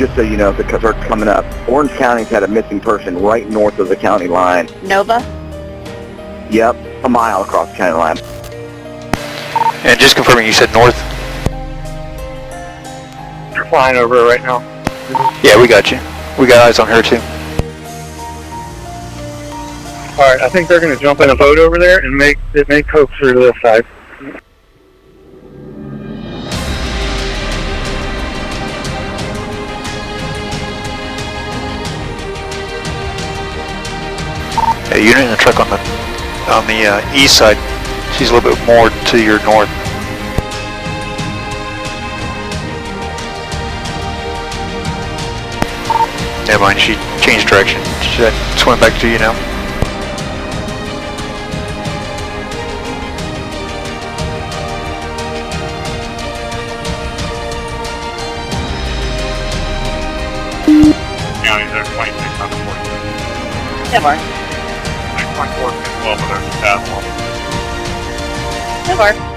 Just so you know, because they're coming up. Orange County's had a missing person right north of the county line. Nova? Yep, a mile across the county line. And just confirming, you said north? You're flying over it right now. Yeah, we got you. We got eyes on her too. Alright, I think they're going to jump in a boat over there and make coast through to this side. Yeah, unit in the truck on the east side. She's a little bit more to your north. Never mind, she changed direction. She's swimming back to you now. County, there's 26 on the 40. Yeah, Mark. 6.4 as well, but there's a path one. Yeah, Mark.